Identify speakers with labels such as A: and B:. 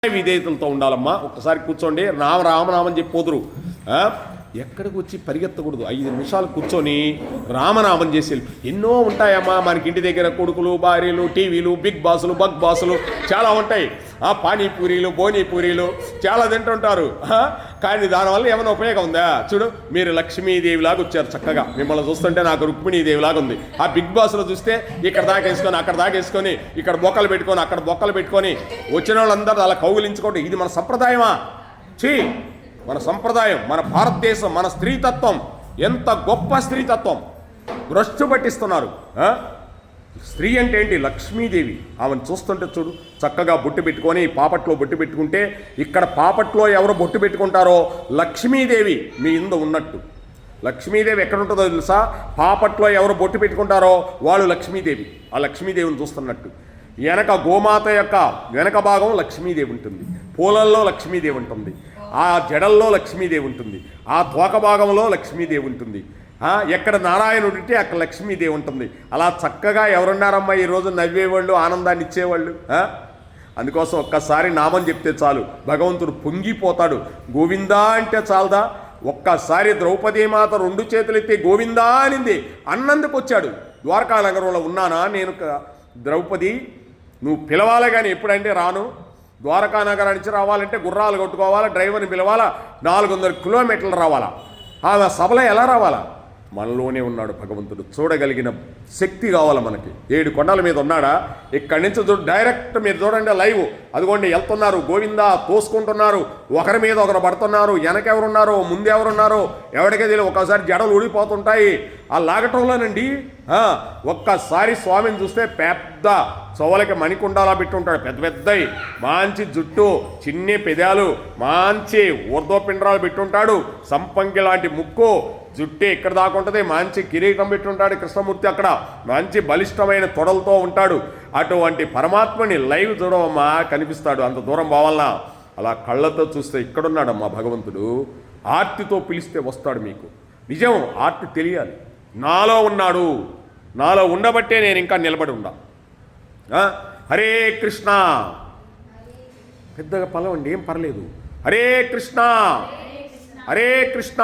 A: విధేయతలతో ఉండాలమ్మా. ఒక్కసారి కూర్చోండి, రామనామని చెప్పి పోదురు. ఎక్కడికి వచ్చి పరిగెత్తకూడదు. 5 నిమిషాలు కూర్చొని రామనామం చేసి ఎన్నో ఉంటాయమ్మా మనకి ఇంటి దగ్గర. కొడుకులు, భార్యలు, టీవీలు, బిగ్ బాసులు, బగ్ బాసులు చాలా ఉంటాయి. పానీపూరీలు, బోనీపూరీలు చాలా తింటుంటారు. కానీ దానివల్ల ఏమైనా ఉపయోగం ఉందా? చూడు, మీరు లక్ష్మీదేవిలాగా వచ్చారు చక్కగా. మిమ్మల్ని చూస్తుంటే నాకు రుక్మిణీదేవిలాగా ఉంది. ఆ బిగ్ బాస్లో చూస్తే ఇక్కడ దాకేసుకొని అక్కడ దాకేసుకొని ఇక్కడ బొక్కలు పెట్టుకొని అక్కడ బొక్కలు పెట్టుకొని వచ్చిన వాళ్ళందరూ అలా కౌగిలించుకోండి. ఇది మన సంప్రదాయమా? మన సంప్రదాయం, మన భారతదేశం, మన స్త్రీతత్వం ఎంత గొప్ప స్త్రీతత్వం భ్రష్టు పట్టిస్తున్నారు. స్త్రీ అంటే ఏంటి? లక్ష్మీదేవి. ఆమెను చూస్తుంటే చూడు, చక్కగా బొట్టు పెట్టుకొని పాపట్లో బొట్టు పెట్టుకుంటే, ఇక్కడ పాపట్లో ఎవరు బొట్టు పెట్టుకుంటారో లక్ష్మీదేవి మీ ఇందు ఉన్నట్టు. లక్ష్మీదేవి ఎక్కడ ఉంటుందో తెలుసా? పాపట్లో ఎవరు బొట్టు పెట్టుకుంటారో వాళ్ళు లక్ష్మీదేవి. ఆ లక్ష్మీదేవిని చూస్తున్నట్టు. వెనక గోమాత యొక్క వెనక భాగం లక్ష్మీదేవి ఉంటుంది. పూలల్లో లక్ష్మీదేవి ఉంటుంది. ఆ జడల్లో లక్ష్మీదేవి ఉంటుంది. ఆ తోక భాగంలో లక్ష్మీదేవి ఉంటుంది. ఎక్కడ నారాయణుడు ఉంటే అక్కడ లక్ష్మీదేవి ఉంటుంది. అలా చక్కగా ఎవరున్నారమ్మా ఈరోజు నవ్వేవాళ్ళు, ఆనందాన్ని ఇచ్చేవాళ్ళు? అందుకోసం ఒక్కసారి నామం చెప్తే చాలు, భగవంతుడు పొంగిపోతాడు. గోవిందా అంటే చాలదా? ఒక్కసారి ద్రౌపదీమాత 2 చేతులెత్తి గోవిందా అనింది. అన్నందుకు వచ్చాడు. ద్వారకా నగరంలో ఉన్నానా నేను? ద్రౌపది నువ్వు పిలవాలి కానీ ఎప్పుడంటే రాను. ద్వారకా నగరానికి రావాలంటే గుర్రాలు కొట్టుకోవాలా, డ్రైవర్ని పిలవాలా, 400 కిలోమీటర్లు రావాలా. ఆమె సభలో ఎలా రావాలా? మనలోనే ఉన్నాడు భగవంతుడు. చూడగలిగిన శక్తి కావాలి మనకి. 7 కొండల మీద ఉన్నాడా? ఇక్కడి నుంచి డైరెక్ట్ మీరు చూడండి, లైవ్. అదిగోండి వెళ్తున్నారు, గోవిందా తోసుకుంటున్నారు. ఒకరి మీద ఒకరు పడుతున్నారు. వెనకెవరున్నారో ముందెవరున్నారో ఎవరికే తెలియదు. ఒకసారి జడలు ఊడిపోతుంటాయి ఆ లాగటంలోనండి. ఒక్కసారి స్వామిని చూస్తే పెద్ద చోవలకి మణికుండాలా పెట్టుంటాడు. పెద్ద పెద్దవి, మంచి జుట్టు, చిన్ని పెదాలు, మంచి ఊర్ధ్వపిండ్రాలు పెట్టుంటాడు. సంపంగి లాంటి ముక్కు, జుట్టు ఇక్కడ దాకా ఉంటుంది. మంచి కిరీటం పెట్టుంటాడు కృష్ణమూర్తి. అక్కడ మంచి బలిష్టమైన తొడలతో ఉంటాడు. అటువంటి పరమాత్మని లైవ్ చూడవమ్మా, కనిపిస్తాడు. అంత దూరం పోవాలన్నా అలా కళ్ళతో చూస్తే ఇక్కడున్నాడమ్మా భగవంతుడు. ఆర్తితో పిలిస్తే వస్తాడు మీకు. నిజం, ఆర్తి తెలియాలి. నాలో ఉన్నాడు, నాలో ఉండబట్టే నేను ఇంకా నిలబడి ఉండా. హరే కృష్ణ, పెద్దగా పలవండి, ఏం పర్లేదు. హరే కృష్ణ, హరే కృష్ణ.